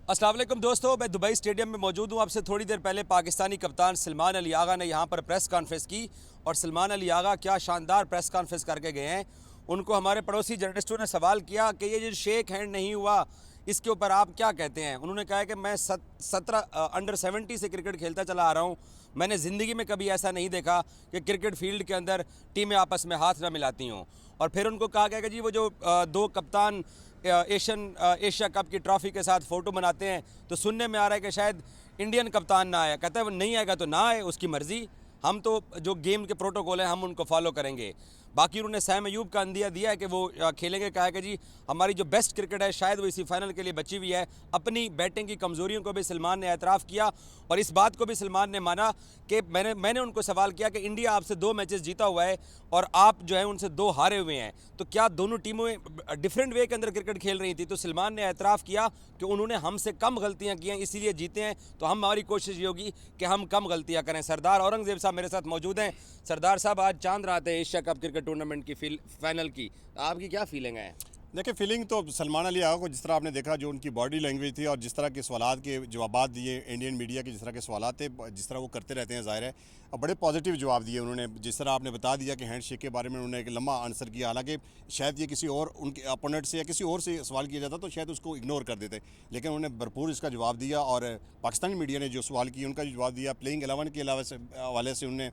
अस्सलाम वालेकुम दोस्तों, मैं दुबई स्टेडियम में मौजूद हूँ। आपसे थोड़ी देर पहले पाकिस्तानी कप्तान सलमान अली आगा ने यहाँ पर प्रेस कॉन्फ्रेंस की और सलमान अली आगा क्या शानदार प्रेस कॉन्फ्रेंस करके गए हैं। उनको हमारे पड़ोसी जर्नलिस्टों ने सवाल किया कि ये जो शेक हैंड नहीं हुआ इसके ऊपर आप क्या कहते हैं। उन्होंने कहा कि मैं 17 अंडर 70 से क्रिकेट खेलता चला आ रहा हूँ। मैंने ज़िंदगी में कभी ऐसा नहीं देखा कि क्रिकेट फील्ड के अंदर टीमें आपस में हाथ ना मिलाती हों। और फिर उनको कहा गया कि जी वो जो दो कप्तान एशिया कप की ट्रॉफ़ी के साथ फ़ोटो बनाते हैं तो सुनने में आ रहा है कि शायद इंडियन कप्तान ना आया। कहता है वो नहीं आएगा तो ना आए, उसकी मर्ज़ी, हम तो जो गेम के प्रोटोकॉल हैं हम उनको फॉलो करेंगे। बाकी उन्होंने सैम अयूब का अंदिया दिया है कि वो खेलेंगे। कहा है कि जी हमारी जो बेस्ट क्रिकेट है शायद वो इसी फाइनल के लिए बची हुई है। अपनी बैटिंग की कमज़ोरियों को भी सलमान ने एतराफ़ किया और इस बात को भी सलमान ने माना कि मैंने उनको सवाल किया कि इंडिया आपसे 2 मैचेस जीता हुआ है और आप जो है उनसे 2 हारे हुए हैं, तो क्या दोनों टीमें डिफरेंट वे के अंदर क्रिकेट खेल रही थी। तो सलमान ने एतराफ़ किया कि उन्होंने हमसे कम गलतियाँ की हैं इसीलिए जीते हैं, तो हमारी कोशिश ये होगी कि हम कम गलतियाँ करें। सरदार औरंगज़ेब साहब मेरे साथ मौजूद हैं। सरदार साहब, आज चांद रात है एशिया कप क्रिकेट टूर्नामेंट की फाइनल की, आपकी क्या फीलिंग है? देखिए, फीलिंग तो सलमान अली आगा को जिस तरह आपने देखा, जो उनकी बॉडी लैंग्वेज थी और जिस तरह के सवालात के जवाबात दिए, इंडियन मीडिया के जिस तरह के सवालात थे, जिस तरह वो करते रहते हैं, ज़ाहिर है, और बड़े पॉजिटिव जवाब दिए उन्होंने। जिस तरह आपने बता दिया कि हैंडशेक के बारे में उन्होंने एक लंबा आंसर किया, हालांकि शायद ये किसी और उनके अपोनेंट से या किसी और से सवाल किया जाता तो शायद उसको इग्नोर कर देते, लेकिन उन्होंने भरपूर इसका जवाब दिया। और पाकिस्तानी मीडिया ने जो सवाल किए उनका जवाब दिया। प्लेइंग 11 के हवाले से उन्होंने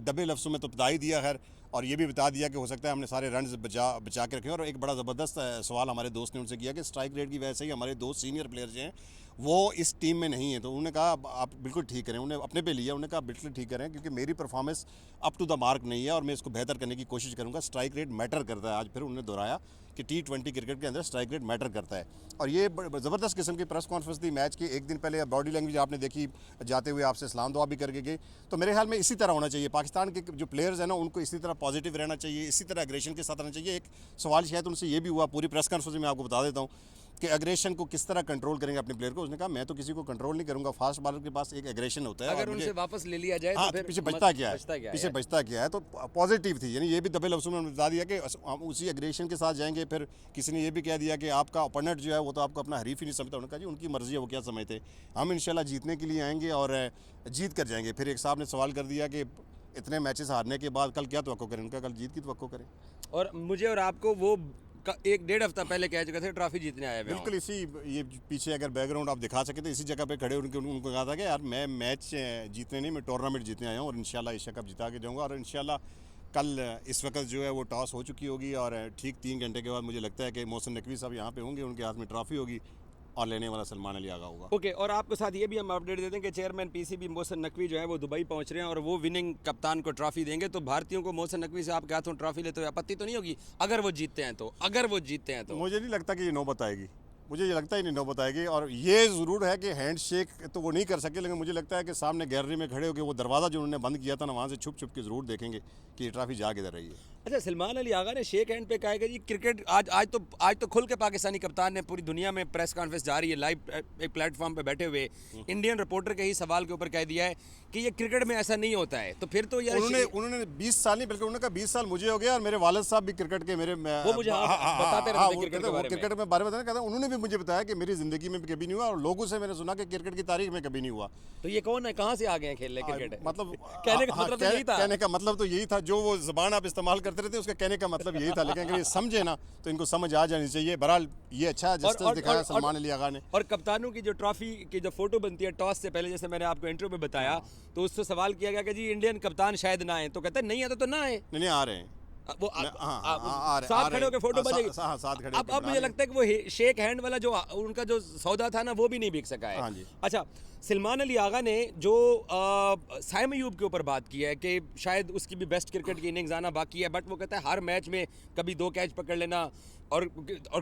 दबे लफ्ज़ों में तो बता ही दिया खैर, और ये भी बता दिया कि हो सकता है हमने सारे रन बचा के रखे। और एक बड़ा ज़बरदस्त सवाल हमारे दोस्त ने उनसे किया कि स्ट्राइक रेट की वजह से ही हमारे 2 सीनियर प्लेयर्स जो हैं वो इस टीम में नहीं है। तो उन्होंने कहा आप बिल्कुल ठीक करें, उन्हें अपने पे लिया, उन्होंने कहा बिल्कुल ठीक करें क्योंकि मेरी performance up to the mark नहीं है और मैं इसको बेहतर करने की कोशिश करूँगा। स्ट्राइक रेट मैटर करता है। आज फिर उन्होंने दोहराया कि T20 क्रिकेट के अंदर स्ट्राइक रेट मैटर करता है। और ये ज़बरदस्त किस्म की प्रेस कॉन्फ्रेंस थी मैच की। एक दिन पहले बॉडी लैंग्वेज आपने देखी, जाते हुए आपसे सलाम दुआ भी करके गए। तो मेरे ख्याल में इसी तरह होना चाहिए। पाकिस्तान के जो प्लेयर्स हैं ना, उनको इसी तरह पॉजिटिव रहना चाहिए, इसी तरह एग्रेशन के साथ रहना चाहिए। एक सवाल शायद उनसे ये भी हुआ पूरी प्रेस कॉन्फ्रेंस में, आपको बता देता हूँ कि एग्रेशन को किस तरह कंट्रोल करेंगे अपने प्लेयर को। उसने कहा मैं तो किसी को कंट्रोल नहीं करूंगा, फास्ट बॉलर के पास एक एग्रेशन होता है। अगर उनसे वापस ले लिया जाए हाँ, तो फिर पीछे बचता क्या है, पीछे यार? बचता क्या है। तो पॉजिटिव थी, यानी ये भी दबे लफ्ज़ों में बता दिया कि हम उसी एग्रेशन के साथ जाएंगे। फिर किसी ने ये भी कह दिया कि आपका ओपोनेंट जो है वो तो आपको अपना हरीफ ही नहीं समझता। उन्होंने कहा जी उनकी मर्ज़ी है, वो क्या समझते, हम इंशाल्लाह जीतने के लिए आएंगे और जीत कर जाएंगे। फिर एक साहब ने सवाल कर दिया कि इतने मैचेस हारने के बाद कल क्या तवक्को करें। उनका कल जीत की तवक्को करें। और मुझे और आपको वो 1-1.5 हफ्ता पहले कह चुके थे ट्रॉफी जीतने आए हुए। बिल्कुल इसी, ये पीछे अगर बैकग्राउंड आप दिखा सके तो इसी जगह पे खड़े उनको कहा था कि यार मैं मैच जीतने नहीं, मैं टूर्नामेंट जीतने आया हूँ और इंशाल्लाह एशिया कप जिता के जाऊँगा। और इंशाल्लाह कल इस वक्त जो है वो टॉस हो चुकी होगी और ठीक 3 घंटे के बाद मुझे लगता है कि मोहसिन नकवी साहब यहाँ पे होंगे, उनके हाथ में ट्रॉफी होगी और लेने वाला सलमान अली आगा होगा। ओके, और आपको साथ ये भी हम अपडेट देते हैं कि चेयरमैन पीसीबी मोहसिन नकवी जो है वो दुबई पहुंच रहे हैं और वो विनिंग कप्तान को ट्रॉफी देंगे। तो भारतीयों को मोहसिन नकवी से आपके हाथों ट्रॉफी लेते हुए आपत्ति तो नहीं होगी अगर वो जीतते हैं तो? मुझे नहीं लगता कि ये नौबत आएगी, मुझे ये लगता ही नहीं नौबत आएगी। और ये ज़रूर है कि हैंड शेक तो वो नहीं कर सके, लेकिन मुझे लगता है कि सामने गैलरी में खड़े होकर वो दरवाज़ा जो उन्होंने बंद किया था ना, वहाँ से छुप छुप के ज़रूर देखेंगे कि ये ट्रॉफी जा किधर रही है। अच्छा, सलमान अली आगा ने शेक हैंड पे कहा है कि जी क्रिकेट आज तो खुल के पाकिस्तानी कप्तान ने पूरी दुनिया में प्रेस कॉन्फ्रेंस जा रही है लाइव एक प्लेटफॉर्म पे बैठे हुए इंडियन रिपोर्टर के ही सवाल के ऊपर कह दिया है कि ये क्रिकेट में ऐसा नहीं होता है। तो फिर तो यार उन्होंने 20 साल नहीं, बल्कि उन्होंने कहा 20 साल मुझे हो गया और मेरे वालिद साहब भी क्रिकेट के मेरे वो मुझे बताते रहते हैं क्रिकेट में बारे में कहता। उन्होंने भी मुझे बताया कि मेरी ज़िंदगी में भी कभी नहीं हुआ और लोगों से मैंने सुना कि क्रिकेट की तारीख में कभी नहीं हुआ। तो ये कौन है, कहाँ से आ गए हैं खेलने क्रिकेट? मतलब कहने का मतलब यही था। कहने का मतलब तो यही था, जो वो ज़बान आप इस्तेमाल करते रहते उसका कहने का मतलब यही था। लेकिन अगर ये समझे ना तो इनको समझ आ जानी चाहिए। बहरहाल ये अच्छा जस्टिस दिखाया सलमान अली आगा ने। और कप्तानों की जो ट्रॉफी की जो फोटो बनती है टॉस से पहले, जैसे मैंने आपको इंटरव्यू में बताया, तो उससे सवाल किया गया कि जी इंडियन कप्तान शायद ना आए, तो कहते हैं नहीं आता तो ना आए। नहीं आ रहे हैं वो साथ खड़े होकर फोटो बनेगी। साथ खड़े। अब मुझे लगता है कि वो शेक हैंड वाला जो उनका जो सौदा था ना वो भी नहीं बिक सका है। हाँ जी। अच्छा, सलमान अली आगा ने जो सैम अयूब के ऊपर बात की है कि शायद उसकी भी बेस्ट क्रिकेट की इनिंग्स आना बाकी है, बट वो कहता है हर मैच में कभी 2 कैच पकड़ लेना और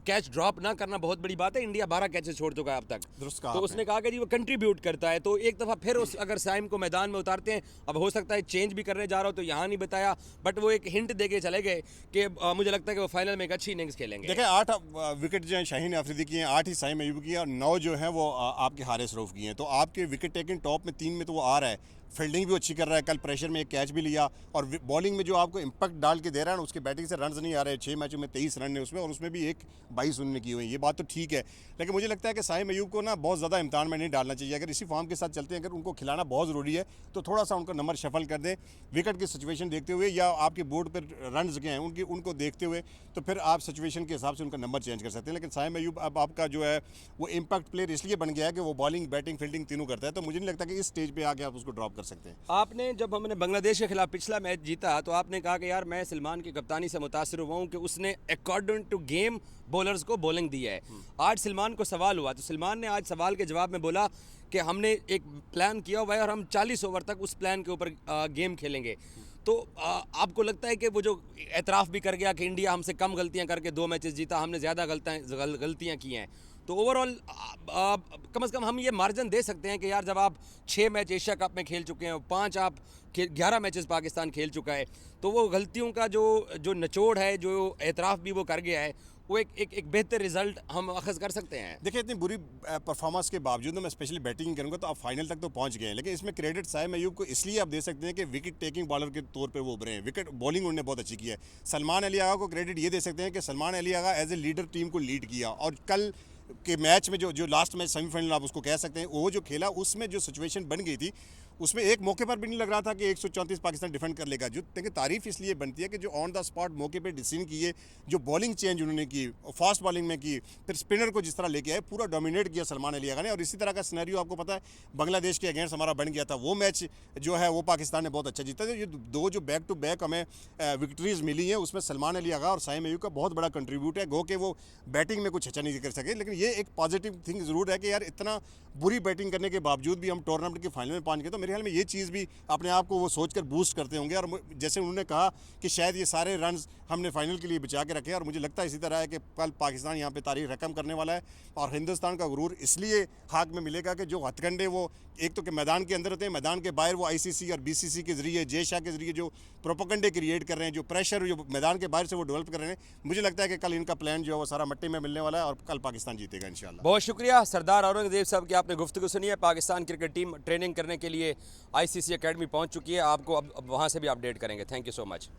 कैच ड्रॉप ना करना बहुत बड़ी बात है। इंडिया 12 कैचेस छोड़ चुका है अब तक। दुरुस्त तो कहा उसने कहा कि जी वो कंट्रीब्यूट करता है। तो एक दफ़ा फिर अगर सैम को मैदान में उतारते हैं, अब हो सकता है चेंज भी करने जा रहा हो तो यहाँ नहीं बताया, बट वो एक हिंट दे के चले गए कि मुझे लगता है कि वो फाइनल में एक अच्छी इनिंग्स खेलेंगे। देखिए 8 विकेट जो है शाहीन अफरीदी की हैं, 8 ही सैम अयूब की हैं और 9 जो हैं वो आपके हारिस रऊफ की हैं। तो आपके विकेट टेकिंग टॉप में 3 में तो वो आ रहा है। फील्डिंग भी अच्छी कर रहा है, कल प्रेशर में एक कैच भी लिया, और बॉलिंग में जो आपको इम्पैक्ट डाल के दे रहा है ना, उसके बैटिंग से रन नहीं आ रहे। 6 मैचों में 23 रन है उसमें, और उसमें भी एक 22 उन्होंने की हुई। ये बात तो ठीक है, लेकिन मुझे लगता है कि साइम अयूब को ना बहुत ज़्यादा इम्तिहान में नहीं डालना चाहिए। अगर इसी फॉर्म के साथ चलते हैं, अगर उनको खिलाना बहुत ज़रूरी है तो थोड़ा सा उनको नंबर शफल कर दें, विकेट की सिचुएशन देखते हुए, या आपके बोर्ड पर रन के हैं उनको देखते हुए, तो फिर आप सिचुएशन के हिसाब से उनका नंबर चेंज कर सकते हैं। लेकिन साइम अयूब अब आपका जो है वो इम्पैक्ट प्लेयर इसलिए बन गया है कि वो बॉलिंग, बैटिंग, फील्डिंग तीनों करता है, तो मुझे नहीं लगता कि इस स्टेज पे आके आप उसको ड्रॉप कर सकते हैं। आपने जब हमने बांग्लादेश के खिलाफ पिछला मैच जीता तो आपने कहा कि यार मैं सलमान की कप्तानी से मुतासिर हुआ हूँ कि उसने अकॉर्डिंग टू गेम बॉलर्स को बॉलिंग दी है। आज सलमान को सवाल हुआ तो सलमान ने आज सवाल के जवाब में बोला कि हमने एक प्लान किया हुआ है और हम 40 ओवर तक उस प्लान के ऊपर गेम खेलेंगे। तो आपको लगता है कि वो जो एतराफ़ भी कर गया कि इंडिया हमसे कम गलतियां करके 2 मैचेस जीता, हमने ज़्यादा गलतियां की हैं, तो ओवरऑल कम से कम हम ये मार्जिन दे सकते हैं कि यार जब आप 6 मैच एशिया कप में खेल चुके हैं, 5 आप 11 मैचेस पाकिस्तान खेल चुका है, तो वो गलतियों का जो निचोड़ है, जो एतराफ़ भी वो कर गया है, वो एक बेहतर रिजल्ट हम अखज़ कर सकते हैं। देखिए, इतनी बुरी परफॉर्मेंस के बावजूद मैं स्पेशली बैटिंग करूंगा तो आप फाइनल तक तो पहुंच गए हैं, लेकिन इसमें क्रेडिट साइम अयूब को इसलिए आप दे सकते हैं कि विकेट टेकिंग बॉलर के तौर पे वो उभरे हैं। विकेट बॉलिंग उन्होंने बहुत अच्छी की है। सलमान अली आगा को क्रेडिट ये दे सकते हैं कि Salman Ali Agha as a leader team को लीड किया, और कल के मैच में जो लास्ट मैच सेमीफाइनल आप उसको कह सकते हैं, वो जो खेला उसमें जो सिचुएशन बन गई थी, उसमें एक मौके पर भी नहीं लग रहा था कि 134 पाकिस्तान डिफेंड कर लेगा। जो देखिए, तारीफ इसलिए बनती है कि जो ऑन द स्पॉट मौके पे डिसीजन किए, जो बॉलिंग चेंज उन्होंने की, फास्ट बॉलिंग में की, फिर स्पिनर को जिस तरह लेके आए, पूरा डोमिनेट किया सलमान अली आगा ने। और इसी तरह का सिनेरियो आपको पता है बांग्लादेश के अगेंस्ट हमारा बन गया था। वो मैच जो है वो पाकिस्तान ने बहुत अच्छा जीता। ये दो जो बैक टू बैक हमें विक्ट्रीज मिली हैं, उसमें सलमान अली आगा और साइम अयूब का बहुत बड़ा कंट्रीब्यूट है। गो के वो बैटिंग में कुछ अच्छा नहीं कर सके, लेकिन ये एक पॉजिटिव थिंग ज़रूर है कि यार इतना बुरी बैटिंग करने के बावजूद भी हम टूर्नामेंट के फाइनल में पहुंच गए। तो मेरे ख्याल में ये चीज़ भी अपने आप को वो सोचकर बूस्ट करते होंगे। और जैसे उन्होंने कहा कि शायद ये सारे रन्स हमने फाइनल के लिए बचा के रखे, और मुझे लगता है इसी तरह है कि कल पाकिस्तान यहाँ पे तारीख रकम करने वाला है, और हिंदुस्तान का गुरूर इसलिए हाक में मिलेगा कि जो हथकंडे वो एक तो कि मैदान के अंदर होते हैं, मैदान के बाहर वो ICC और BCC के जरिए, जय शाह के जरिए जो प्रोपोगंडे क्रिएट कर रहे हैं, जो प्रेशर जो मैदान के बाहर से वो डेवलप कर रहे हैं, मुझे लगता है कि कल इनका प्लान जो है वो सारा मट्टी में मिलने वाला है और कल पाकिस्तान जीतेगा इंशाल्लाह। बहुत शुक्रिया सरदार औरंगजेब साहब की, आपने गुफ्तगू सुनी है। पाकिस्तान क्रिकेट टीम ट्रेनिंग करने के लिए ICC अकेडमी पहुंच चुकी है, आपको अब वहां से भी अपडेट करेंगे। Thank you so much.